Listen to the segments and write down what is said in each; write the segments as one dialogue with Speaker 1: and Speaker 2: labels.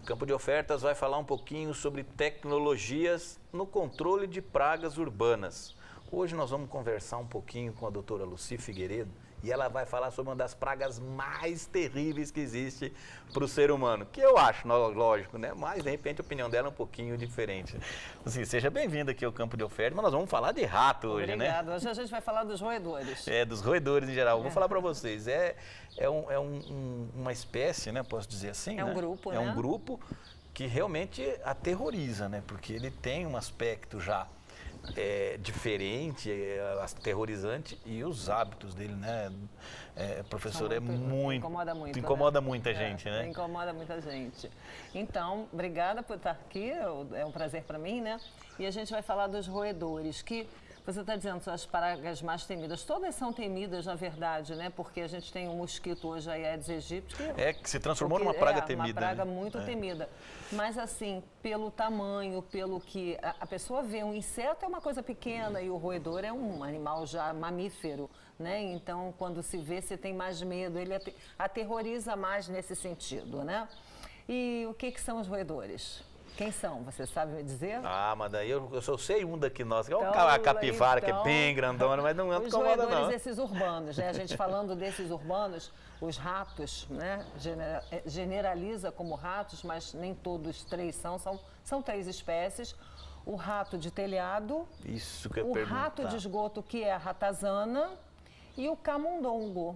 Speaker 1: Campo de Ofertas vai falar um pouquinho sobre tecnologias no controle de pragas urbanas. Hoje nós vamos conversar um pouquinho com a doutora Lucy Figueiredo e ela vai falar sobre uma das pragas mais terríveis que existe para o ser humano, que eu acho, lógico, né? Mas de repente a opinião dela é um pouquinho diferente. Lucy, seja bem-vinda aqui ao Campo de Ofertas, mas nós vamos falar de rato hoje, né?
Speaker 2: Obrigada. Hoje a gente vai falar dos roedores.
Speaker 1: Dos roedores em geral. Vou falar para vocês, uma espécie, né? Posso dizer assim,
Speaker 2: um grupo, né?
Speaker 1: É um grupo que realmente aterroriza, né? Porque ele tem um aspecto já diferente, aterrorizante, e os hábitos dele, né, professor, incomoda muita gente, né?
Speaker 2: Incomoda muita gente. Então, obrigada por estar aqui, é um prazer para mim, né? E a gente vai falar dos roedores, que você está dizendo são as pragas mais temidas. Todas são temidas, na verdade, né? Porque a gente tem um mosquito hoje, a Aedes aegypti,
Speaker 1: que se transformou numa praga temida.
Speaker 2: Uma praga
Speaker 1: né?
Speaker 2: muito temida. Mas, assim, pelo tamanho, pelo que a pessoa vê, um inseto é uma coisa pequena e o roedor é um animal já mamífero, né? Então, quando se vê, você tem mais medo. Ele aterroriza mais nesse sentido, né? E o que são os roedores? Quem são? Você sabe me dizer?
Speaker 1: Mas daí eu só sei um daqui nós, que é a capivara, que é bem grandona, mas não incomoda não.
Speaker 2: Os roedores esses urbanos, né? A gente falando desses urbanos, os ratos, né? Generaliza como ratos, mas nem todos três são três espécies. O rato de telhado,
Speaker 1: isso que eu
Speaker 2: o rato de esgoto, que é a ratazana, e o camundongo.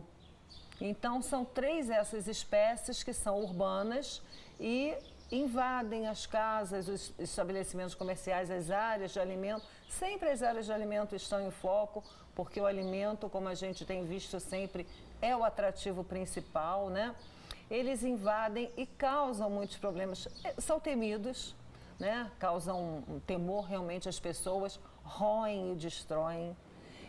Speaker 2: Então, são três essas espécies que são urbanas e invadem as casas, os estabelecimentos comerciais, as áreas de alimento. Sempre as áreas de alimento estão em foco, porque o alimento, como a gente tem visto sempre, é o atrativo principal, né? Eles invadem e causam muitos problemas. São temidos, né? Causam um temor realmente às pessoas, roem e destroem.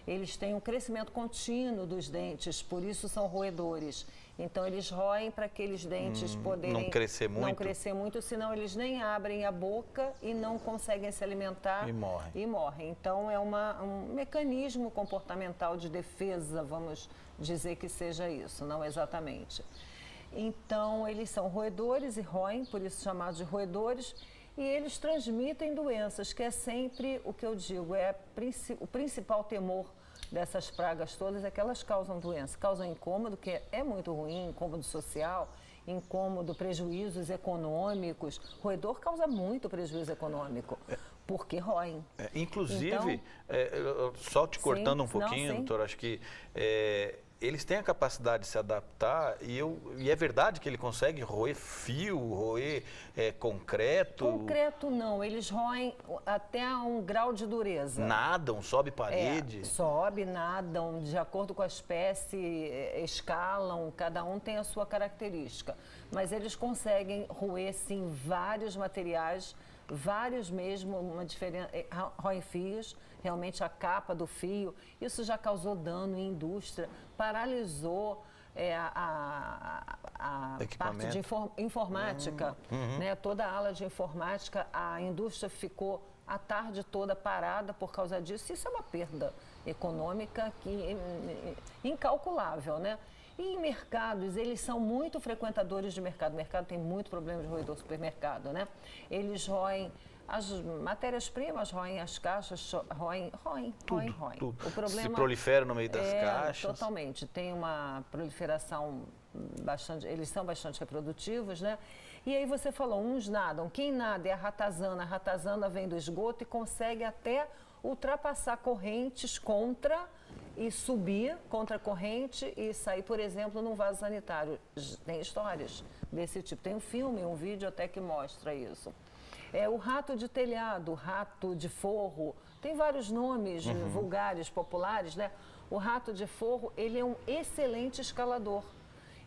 Speaker 2: Eles têm um crescimento contínuo dos dentes, por isso são roedores. Então, eles roem para aqueles dentes poderem
Speaker 1: não crescer
Speaker 2: muito, senão eles nem abrem a boca e não conseguem se alimentar
Speaker 1: e morrem.
Speaker 2: Então, é um mecanismo comportamental de defesa, vamos dizer que seja isso, não exatamente. Então, eles são roedores e roem, por isso chamados de roedores, e eles transmitem doenças, que é sempre o que eu digo, o principal temor dessas pragas todas é que elas causam doença, causam incômodo, que é muito ruim, incômodo social, incômodo, prejuízos econômicos. Roedor causa muito prejuízo econômico, porque roem.
Speaker 1: Inclusive, então, só te cortando um pouquinho, doutor, acho que eles têm a capacidade de se adaptar e é verdade que ele consegue roer fio, roer concreto?
Speaker 2: Concreto não, eles roem até um grau de dureza.
Speaker 1: Nadam, sobe parede?
Speaker 2: Sobe, nadam, de acordo com a espécie, escalam, cada um tem a sua característica. Mas eles conseguem roer, sim, vários materiais, vários mesmo, uma diferença, roem fios, realmente a capa do fio, isso já causou dano em indústria, paralisou a parte de informática, né? Toda a ala de informática, a indústria ficou a tarde toda parada por causa disso. Isso é uma perda econômica incalculável, né? E em mercados, eles são muito frequentadores de mercado. O mercado tem muito problema de roedor, supermercado, né? Eles roem as matérias-primas, roem as caixas, roem.
Speaker 1: Tudo.
Speaker 2: O problema
Speaker 1: se prolifera no meio das caixas.
Speaker 2: Totalmente. Tem uma proliferação bastante, eles são bastante reprodutivos, né? E aí você falou, uns nadam. Quem nada é a ratazana. A ratazana vem do esgoto e consegue até ultrapassar correntes e subir contra a corrente e sair, por exemplo, num vaso sanitário. Tem histórias desse tipo. Tem um filme, um vídeo até que mostra isso. O rato de telhado, rato de forro, tem vários nomes vulgares, populares, né? O rato de forro, ele é um excelente escalador.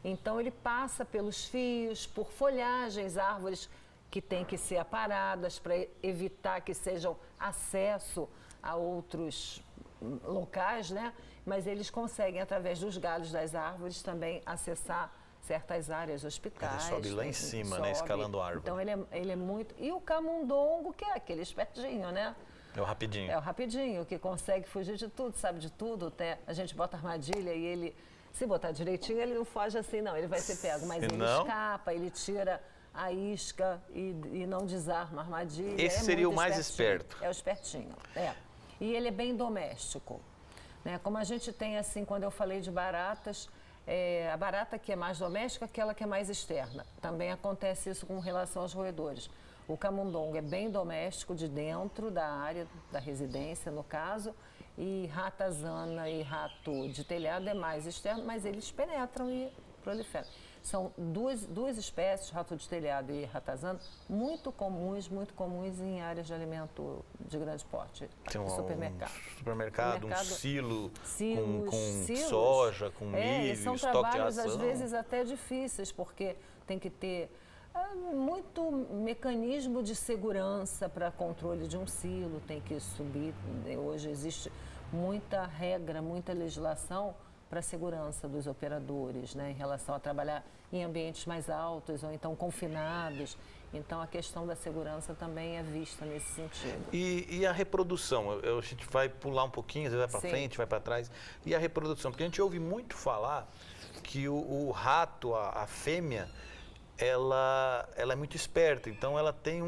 Speaker 2: Então, ele passa pelos fios, por folhagens, árvores que têm que ser aparadas para evitar que sejam acesso a outros locais, né? Mas eles conseguem, através dos galhos das árvores, também acessar certas áreas hospitais.
Speaker 1: Ele sobe lá em cima, né? Escalando a árvore.
Speaker 2: Então, ele é muito... E o camundongo, que é aquele espertinho, né?
Speaker 1: É o rapidinho.
Speaker 2: É o rapidinho, que consegue fugir de tudo, sabe de tudo. Até a gente bota armadilha e ele, se botar direitinho, ele não foge assim, não. Ele vai ser pego, mas ele escapa, ele tira a isca e não desarma a armadilha.
Speaker 1: Esse seria o mais
Speaker 2: espertinho.
Speaker 1: esperto.
Speaker 2: É o espertinho, E ele é bem doméstico. Né? Como a gente tem, assim, quando eu falei de baratas, a barata que é mais doméstica, aquela que é mais externa. Também acontece isso com relação aos roedores. O camundongo é bem doméstico, de dentro da área da residência, no caso, e ratazana e rato de telhado é mais externo, mas eles penetram e proliferam. São duas espécies, rato de telhado e ratazana, muito comuns em áreas de alimento de grande porte.
Speaker 1: Tem
Speaker 2: supermercado.
Speaker 1: Um silo com
Speaker 2: silos.
Speaker 1: soja, com milho,
Speaker 2: são
Speaker 1: estoque de
Speaker 2: trabalhos,
Speaker 1: ração.
Speaker 2: às vezes, até difíceis, porque tem que ter muito mecanismo de segurança para controle de um silo, tem que subir. Hoje existe muita regra, muita legislação para a segurança dos operadores, né, em relação a trabalhar em ambientes mais altos ou então confinados. Então, a questão da segurança também é vista nesse sentido.
Speaker 1: E a reprodução? A gente vai pular um pouquinho, às vezes vai para frente, vai para trás. E a reprodução? Porque a gente ouve muito falar que o rato, a fêmea, ela é muito esperta, então ela tem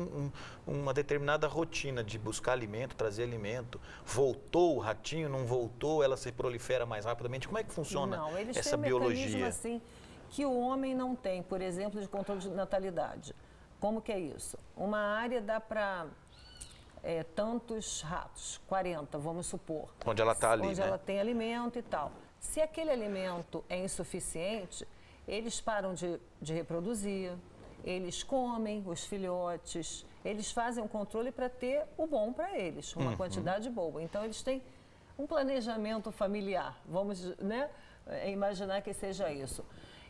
Speaker 1: uma determinada rotina de buscar alimento, trazer alimento. Voltou o ratinho, não voltou, ela se prolifera mais rapidamente. Como é que funciona essa biologia?
Speaker 2: Eles têm um mecanismo assim que o homem não tem, por exemplo, de controle de natalidade. Como que é isso? Uma área dá para tantos ratos, 40, vamos supor.
Speaker 1: Onde ela está ali,
Speaker 2: onde ela tem alimento e tal. Se aquele alimento é insuficiente, eles param de reproduzir, eles comem os filhotes, eles fazem um controle para ter o bom para eles, uma quantidade boa. Então, eles têm um planejamento familiar, vamos imaginar que seja isso.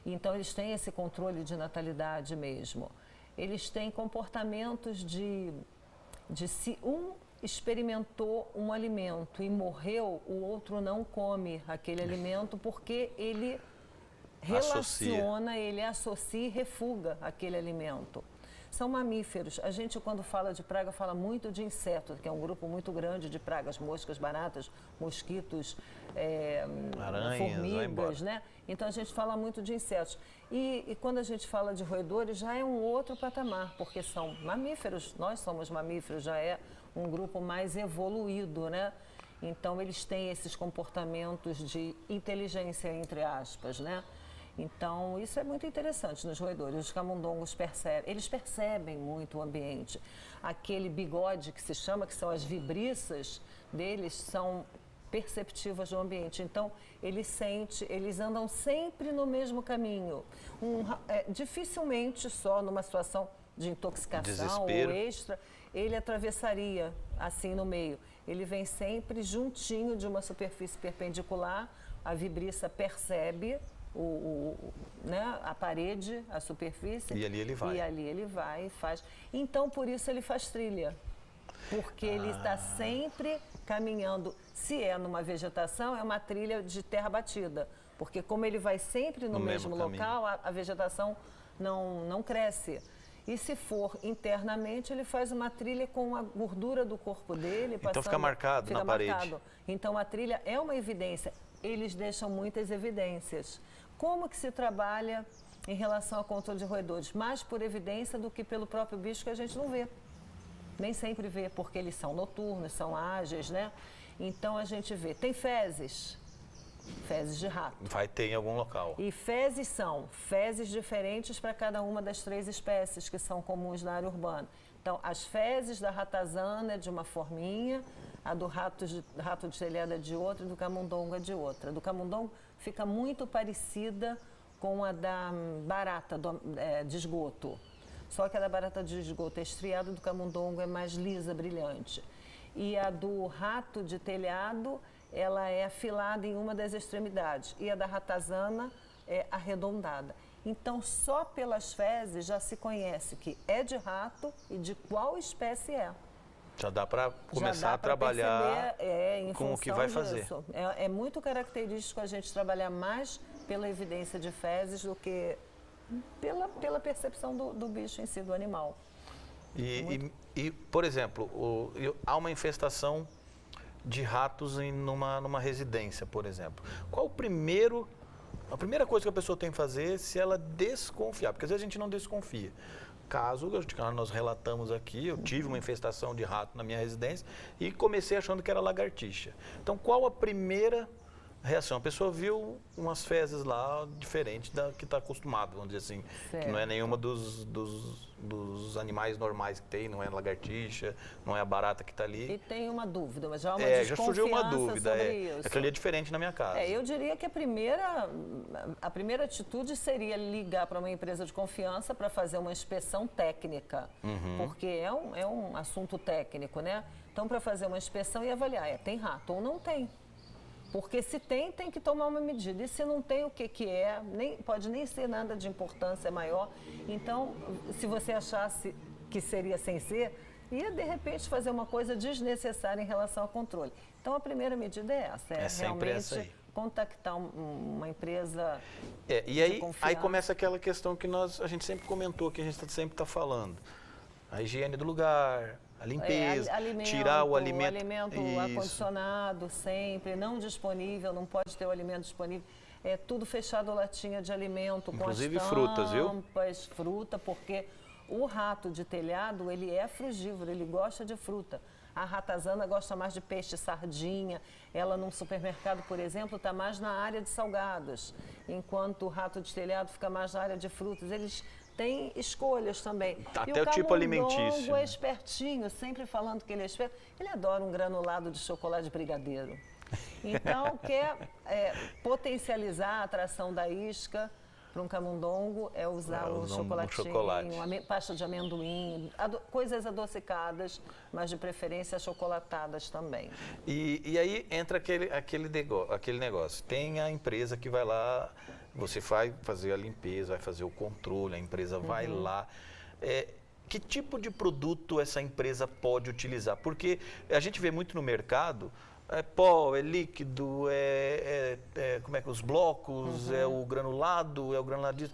Speaker 2: Então, eles têm esse controle de natalidade mesmo. Eles têm comportamentos de se um experimentou um alimento e morreu, o outro não come aquele alimento porque ele ele associa e refuga aquele alimento. São mamíferos. A gente, quando fala de praga, fala muito de insetos, que é um grupo muito grande de pragas, moscas, baratas, mosquitos,
Speaker 1: aranhas,
Speaker 2: formigas, né? Então, a gente fala muito de insetos. E quando a gente fala de roedores, já é um outro patamar, porque são mamíferos, nós somos mamíferos, já é um grupo mais evoluído, né? Então, eles têm esses comportamentos de inteligência, entre aspas, né? Então, isso é muito interessante nos roedores. Os camundongos percebem muito o ambiente. Aquele bigode que se chama, que são as vibriças deles, são perceptivas do ambiente. Então, eles andam sempre no mesmo caminho. Dificilmente só numa situação de intoxicação ou extra, ele atravessaria assim no meio. Ele vem sempre juntinho de uma superfície perpendicular, a vibriça percebe a parede, a superfície.
Speaker 1: E ali ele vai.
Speaker 2: E ali ele vai e faz. Então, por isso ele faz trilha. Porque ele está sempre caminhando. Se é numa vegetação, é uma trilha de terra batida. Porque como ele vai sempre no mesmo local, a vegetação não cresce. E se for internamente, ele faz uma trilha com a gordura do corpo dele.
Speaker 1: Então fica marcado na parede.
Speaker 2: Então a trilha é uma evidência. Eles deixam muitas evidências. Como que se trabalha em relação ao controle de roedores? Mais por evidência do que pelo próprio bicho que a gente não vê. Nem sempre vê, porque eles são noturnos, são ágeis, né? Então a gente vê. Tem fezes de rato.
Speaker 1: Vai ter em algum local.
Speaker 2: E fezes são fezes diferentes para cada uma das 3 espécies que são comuns na área urbana. Então, as fezes da ratazana é de uma forminha, a do rato de telhado é de outra e do camundongo é de outra. A do camundongo fica muito parecida com a da barata de esgoto. Só que a da barata de esgoto é estriada, do camundongo é mais lisa, brilhante. E a do rato de telhado, ela é afilada em uma das extremidades. E a da ratazana é arredondada. Então, só pelas fezes já se conhece que é de rato e de qual espécie é.
Speaker 1: Já dá para começar a trabalhar com o que vai fazer.
Speaker 2: É muito característico a gente trabalhar mais pela evidência de fezes do que pela percepção do bicho em si, do animal.
Speaker 1: E por exemplo, há uma infestação de ratos numa residência, por exemplo. Qual a primeira coisa que a pessoa tem que fazer se ela desconfiar? Porque às vezes a gente não desconfia. caso, nós relatamos aqui, eu tive uma infestação de rato na minha residência e comecei achando que era lagartixa. Então, qual a primeira reação? A pessoa viu umas fezes lá diferente da que está acostumado, vamos dizer assim,
Speaker 2: certo.
Speaker 1: que não é nenhuma dos animais normais que tem, não é lagartixa, não é a barata que está ali.
Speaker 2: E tem uma dúvida, mas já é uma
Speaker 1: Já surgiu uma dúvida,
Speaker 2: sobre isso.
Speaker 1: Aquilo ali é diferente na minha casa.
Speaker 2: Eu diria que a primeira atitude seria ligar para uma empresa de confiança para fazer uma inspeção técnica, porque é um assunto técnico, né? Então, para fazer uma inspeção e avaliar, tem rato ou não tem. Porque se tem que tomar uma medida. E se não tem, o que é? Pode nem ser nada de importância maior. Então, se você achasse que seria sem ser, ia, de repente, fazer uma coisa desnecessária em relação ao controle. Então, a primeira medida é essa. É
Speaker 1: sempre
Speaker 2: realmente
Speaker 1: essa aí.
Speaker 2: contactar uma empresa
Speaker 1: E aí,
Speaker 2: de confiança.
Speaker 1: aí começa aquela questão que a gente sempre comentou, que a gente sempre está falando. A higiene do lugar, a limpeza, tirar o alimento.
Speaker 2: O acondicionado sempre, não disponível, não pode ter o alimento disponível. É tudo fechado a latinha de alimento,
Speaker 1: inclusive
Speaker 2: com as
Speaker 1: frutas, viu?
Speaker 2: tampas, fruta, porque o rato de telhado, ele é frugívoro, ele gosta de fruta. A ratazana gosta mais de peixe, sardinha. Ela, num supermercado, por exemplo, está mais na área de salgados, enquanto o rato de telhado fica mais na área de frutas. Eles têm escolhas também.
Speaker 1: Até o tipo alimentício.
Speaker 2: O camundongo é espertinho, sempre falando que ele é esperto. Ele adora um granulado de chocolate brigadeiro. Então, quer potencializar a atração da isca para um camundongo, é usar um chocolatinho, uma pasta de amendoim, coisas adocicadas, mas de preferência achocolatadas também.
Speaker 1: E aí entra aquele negócio. Tem a empresa que vai lá, você vai fazer a limpeza, vai fazer o controle, a empresa vai lá. Que tipo de produto essa empresa pode utilizar? Porque a gente vê muito no mercado, é pó, é líquido, como é que os blocos, é o granulado disso.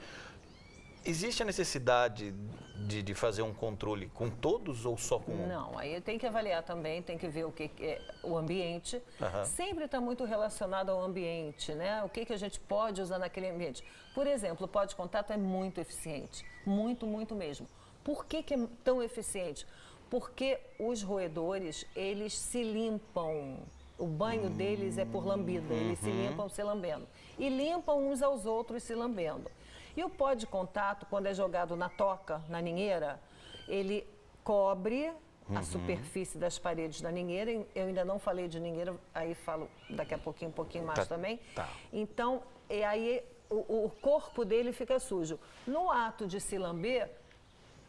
Speaker 1: Existe a necessidade de fazer um controle com todos ou só com um?
Speaker 2: Não, aí tem que avaliar também, tem que ver o que é o ambiente. Sempre está muito relacionado ao ambiente, né? O que a gente pode usar naquele ambiente. Por exemplo, o pó de contato é muito eficiente, muito, muito mesmo. Por que é tão eficiente? Porque os roedores, eles se limpam. O banho deles é por lambida, eles se limpam se lambendo. E limpam uns aos outros se lambendo. E o pó de contato, quando é jogado na toca, na ninheira, ele cobre a superfície das paredes da ninheira. Eu ainda não falei de ninheira, aí falo daqui a pouquinho, um pouquinho mais também. Então, aí o corpo dele fica sujo. No ato de se lamber,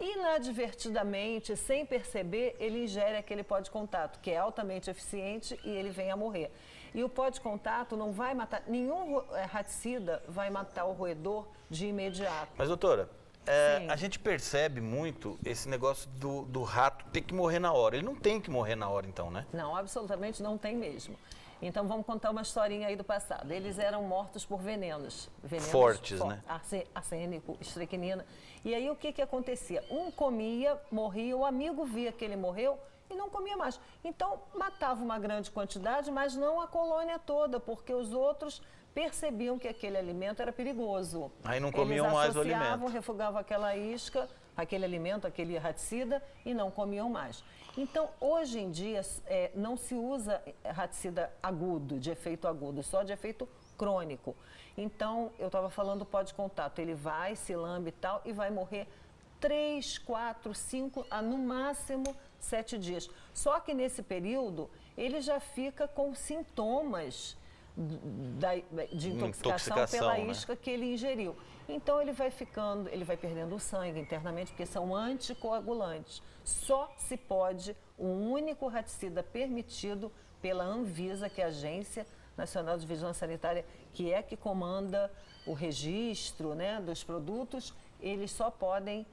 Speaker 2: inadvertidamente, sem perceber, ele ingere aquele pó de contato, que é altamente eficiente e ele vem a morrer. E o pó de contato não vai matar, nenhum raticida vai matar o roedor de imediato.
Speaker 1: Mas, doutora, a gente percebe muito esse negócio do rato ter que morrer na hora. Ele não tem que morrer na hora, então, né?
Speaker 2: Não, absolutamente não tem mesmo. Então, vamos contar uma historinha aí do passado. Eles eram mortos por venenos
Speaker 1: fortes, né?
Speaker 2: Arsênico, estricnina. E aí, o que acontecia? Um comia, morria, o amigo via que ele morreu e não comia mais. Então, matava uma grande quantidade, mas não a colônia toda, porque os outros percebiam que aquele alimento era perigoso.
Speaker 1: Aí não comiam mais o alimento.
Speaker 2: Refugavam aquela isca, aquele alimento, aquele raticida, e não comiam mais. Então, hoje em dia, não se usa raticida agudo, de efeito agudo, só de efeito crônico. Então, eu estava falando do pó de contato, ele vai, se lambe e tal, e vai morrer 3, 4, 5, no máximo 7 dias. Só que nesse período, ele já fica com sintomas de intoxicação pela isca, né, que ele ingeriu. Então ele vai perdendo o sangue internamente, porque são anticoagulantes. Só se pode o único raticida permitido pela Anvisa, que é a Agência Nacional de Vigilância Sanitária, que é que comanda o registro, né, dos produtos. Eles só podem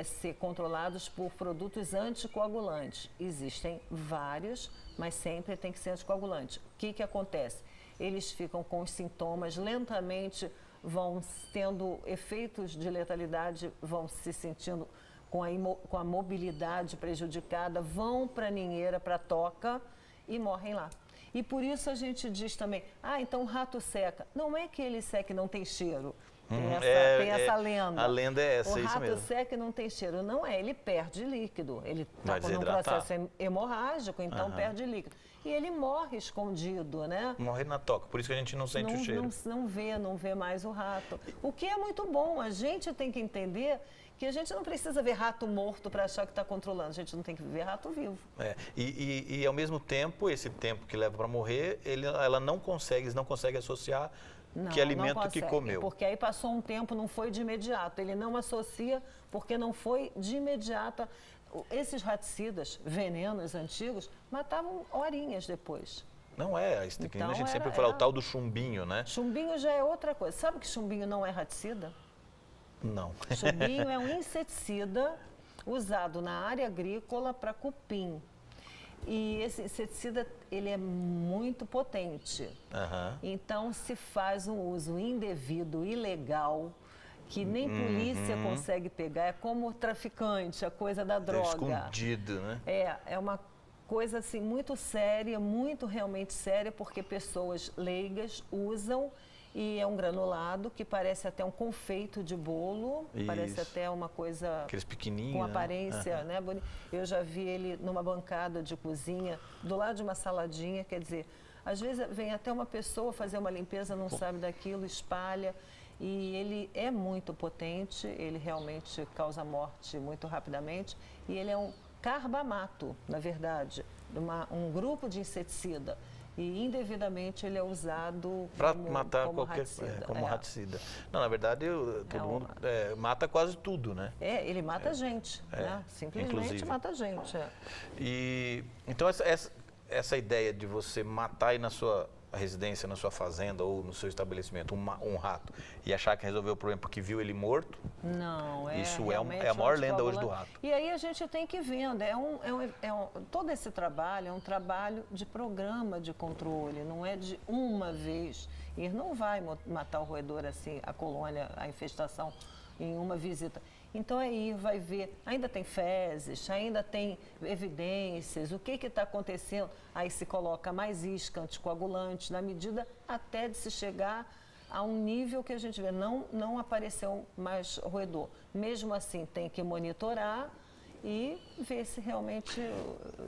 Speaker 2: ser controlados por produtos anticoagulantes. Existem vários, mas sempre tem que ser anticoagulante. O que acontece? Eles ficam com os sintomas, lentamente vão tendo efeitos de letalidade, vão se sentindo com a mobilidade prejudicada, vão para a ninheira, para a toca e morrem lá. E por isso a gente diz também, então o rato seca. Não é que ele seca e não tem cheiro. Tem essa lenda.
Speaker 1: A lenda é essa,
Speaker 2: o
Speaker 1: isso
Speaker 2: rato
Speaker 1: mesmo.
Speaker 2: seca e não tem cheiro. Não é, ele perde líquido. Ele
Speaker 1: Vai
Speaker 2: está num
Speaker 1: desidratar.
Speaker 2: processo hemorrágico, então perde líquido. E ele morre escondido, né?
Speaker 1: Morre na toca, por isso que a gente não sente o cheiro.
Speaker 2: Não vê mais o rato. O que é muito bom. A gente tem que entender que a gente não precisa ver rato morto para achar que está controlando. A gente não tem que ver rato vivo.
Speaker 1: E ao mesmo tempo, esse tempo que leva para morrer, ela não consegue associar que alimento que comeu.
Speaker 2: Porque aí passou um tempo, não foi de imediato. Ele não associa porque não foi de imediato. Esses raticidas, venenos antigos, matavam horinhas depois.
Speaker 1: Não é,
Speaker 2: Então,
Speaker 1: a gente sempre fala o tal do chumbinho, né?
Speaker 2: Chumbinho já é outra coisa. Sabe que chumbinho não é raticida?
Speaker 1: Não.
Speaker 2: Chumbinho é um inseticida usado na área agrícola para cupim. E esse inseticida, ele é muito potente. Então, se faz um uso indevido, ilegal, que nem polícia consegue pegar. É como traficante, a coisa da droga.
Speaker 1: Escondido, né?
Speaker 2: É uma coisa assim muito séria, muito realmente séria, porque pessoas leigas usam. E é um granulado que parece até um confeito de bolo, parece até uma coisa
Speaker 1: aqueles pequenininhos,
Speaker 2: com aparência, né? Eu já vi ele numa bancada de cozinha, do lado de uma saladinha, quer dizer, às vezes vem até uma pessoa fazer uma limpeza, não sabe daquilo, espalha, e ele é muito potente, ele realmente causa morte muito rapidamente, e ele é um carbamato, na verdade, um grupo de inseticida. E indevidamente ele é usado
Speaker 1: para matar qualquer
Speaker 2: raticida.
Speaker 1: Como raticida. Não, na verdade, todo mundo mata quase tudo, né?
Speaker 2: Ele mata gente, né? Simplesmente
Speaker 1: inclusive.
Speaker 2: mata gente.
Speaker 1: E então essa ideia de você matar aí na sua residência, na sua fazenda ou no seu estabelecimento um rato e achar que resolveu o problema porque viu ele morto.
Speaker 2: Não,
Speaker 1: isso é a maior lenda hoje do rato.
Speaker 2: E aí a gente tem que ver, todo esse trabalho é um trabalho de programa de controle, não é de uma vez. E não vai matar o roedor assim, a colônia, a infestação em uma visita. Então aí vai ver, ainda tem fezes, ainda tem evidências, o que está acontecendo. Aí se coloca mais isca, anticoagulante, na medida até de se chegar a um nível que a gente vê, não apareceu mais roedor. Mesmo assim, tem que monitorar e ver se realmente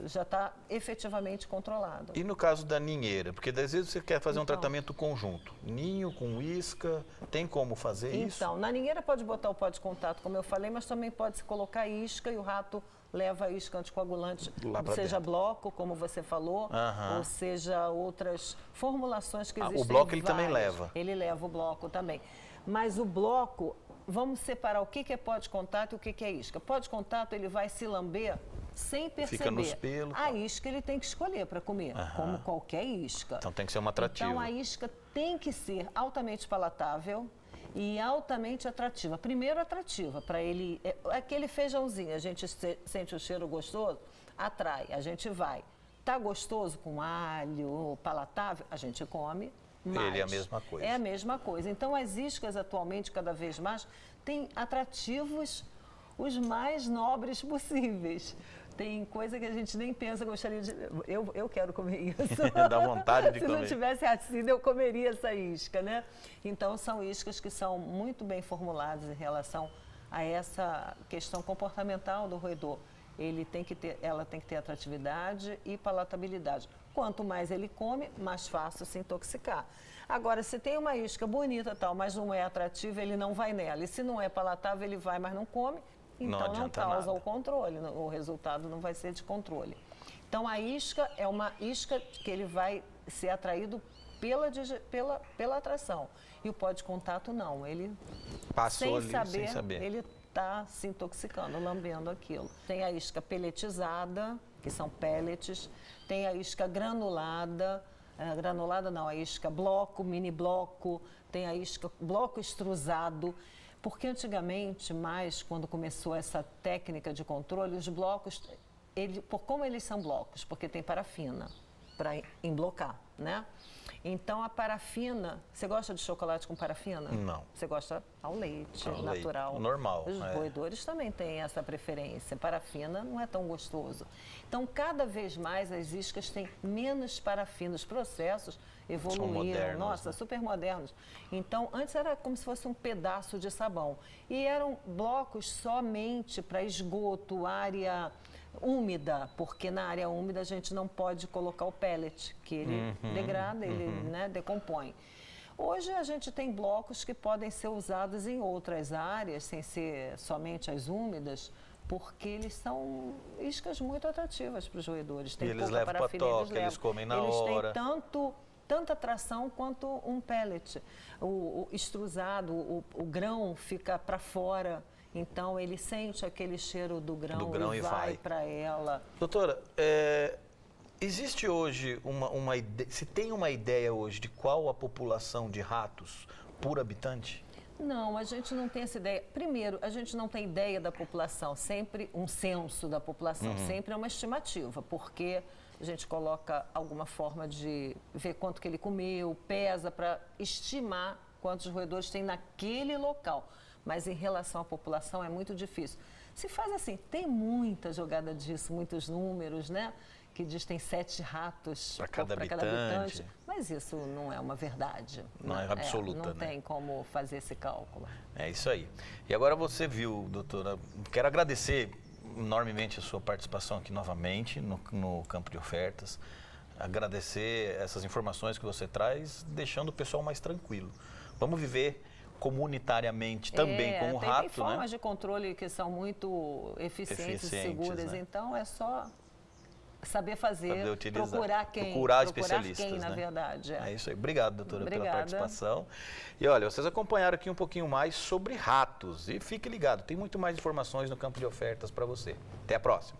Speaker 2: já está efetivamente controlado.
Speaker 1: E no caso da ninheira? Porque às vezes você quer fazer um tratamento conjunto. Ninho com isca, tem como fazer isso?
Speaker 2: Então, na ninheira pode botar o pó de contato, como eu falei, mas também pode se colocar isca e o rato leva a isca anticoagulante, seja
Speaker 1: dentro.
Speaker 2: Bloco, como você falou, ou seja outras formulações que existem.
Speaker 1: O bloco ele também leva?
Speaker 2: Ele leva o bloco também. Mas o bloco, vamos separar o que é pó de contato e o que é isca. Pó de contato, ele vai se lamber sem perceber.
Speaker 1: Fica nos pelos.
Speaker 2: A isca ele tem que escolher para comer, como qualquer isca.
Speaker 1: Então tem que ser uma atrativa.
Speaker 2: Então a isca tem que ser altamente palatável e altamente atrativa. Primeiro atrativa, para ele, aquele feijãozinho, a gente sente o cheiro gostoso, atrai, a gente vai. Tá gostoso com alho, palatável, a gente come. Mas
Speaker 1: ele é a mesma coisa.
Speaker 2: É a mesma coisa. Então, as iscas atualmente, cada vez mais, têm atrativos os mais nobres possíveis. Tem coisa que a gente nem pensa, gostaria de... Eu quero comer isso.
Speaker 1: Dá vontade de comer.
Speaker 2: Se não tivesse raticida, eu comeria essa isca, né? Então, são iscas que são muito bem formuladas em relação a essa questão comportamental do roedor. Ela tem que ter atratividade e palatabilidade. Quanto mais ele come, mais fácil se intoxicar. Agora, se tem uma isca bonita, mas não é atrativa, ele não vai nela. E se não é palatável, ele vai, mas não come, então não causa o controle. O resultado não vai ser de controle. Então, a isca é uma isca que ele vai ser atraído pela atração. E o pó de contato, não. Ele,
Speaker 1: passou sem saber.
Speaker 2: Ele está se intoxicando, lambendo aquilo. Tem a isca pelletizada, que são pellets. Tem a isca granulada, a isca bloco, mini bloco. Tem a isca bloco extrusado. Porque antigamente, quando começou essa técnica de controle, os blocos, como eles são blocos? Porque tem parafina. para emblocar, né? Então, a parafina, você gosta de chocolate com parafina?
Speaker 1: Não.
Speaker 2: Você gosta ao leite,
Speaker 1: Ao
Speaker 2: natural.
Speaker 1: leite, normal,
Speaker 2: Os roedores também têm essa preferência. Parafina não é tão gostoso. Então, cada vez mais as iscas têm menos parafina. Os processos evoluíram.
Speaker 1: modernos,
Speaker 2: Nossa,
Speaker 1: né?
Speaker 2: super modernos. Então, antes era como se fosse um pedaço de sabão. E eram blocos somente para esgoto, área úmida, porque na área úmida a gente não pode colocar o pellet, que ele degrada, ele né, decompõe. Hoje a gente tem blocos que podem ser usados em outras áreas, sem ser somente as úmidas, porque eles são iscas muito atrativas para os roedores. Tem
Speaker 1: E eles
Speaker 2: pouca
Speaker 1: levam para
Speaker 2: parafina,
Speaker 1: toque, eles comem na
Speaker 2: eles
Speaker 1: hora.
Speaker 2: Têm tanta atração quanto um pellet. O extrusado, o grão fica para fora. Então, ele sente aquele cheiro do grão e vai para ela.
Speaker 1: Doutora, existe hoje uma ideia, se tem uma ideia hoje de qual a população de ratos por habitante?
Speaker 2: Não, a gente não tem essa ideia. Primeiro, a gente não tem ideia da população, sempre um censo da população, sempre é uma estimativa, porque a gente coloca alguma forma de ver quanto que ele comeu, pesa para estimar quantos roedores tem naquele local. Mas em relação à população é muito difícil. Se faz assim, tem muita jogada disso, muitos números, né? Que diz que tem 7 ratos
Speaker 1: para cada habitante.
Speaker 2: Mas isso não é uma verdade.
Speaker 1: Não é absoluta,
Speaker 2: não
Speaker 1: né?
Speaker 2: tem como fazer esse cálculo.
Speaker 1: É isso aí. E agora você viu, doutora, quero agradecer enormemente a sua participação aqui novamente no campo de ofertas. Agradecer essas informações que você traz, deixando o pessoal mais tranquilo. Vamos viver comunitariamente também com o rato,
Speaker 2: tem formas de controle que são muito eficientes e seguras,
Speaker 1: né?
Speaker 2: então é só saber fazer, procurar
Speaker 1: especialistas,
Speaker 2: quem, na
Speaker 1: né?
Speaker 2: verdade.
Speaker 1: É isso aí. Obrigado, doutora,
Speaker 2: Obrigada.
Speaker 1: pela participação. E olha, vocês acompanharam aqui um pouquinho mais sobre ratos. E fique ligado, tem muito mais informações no campo de ofertas para você. Até a próxima.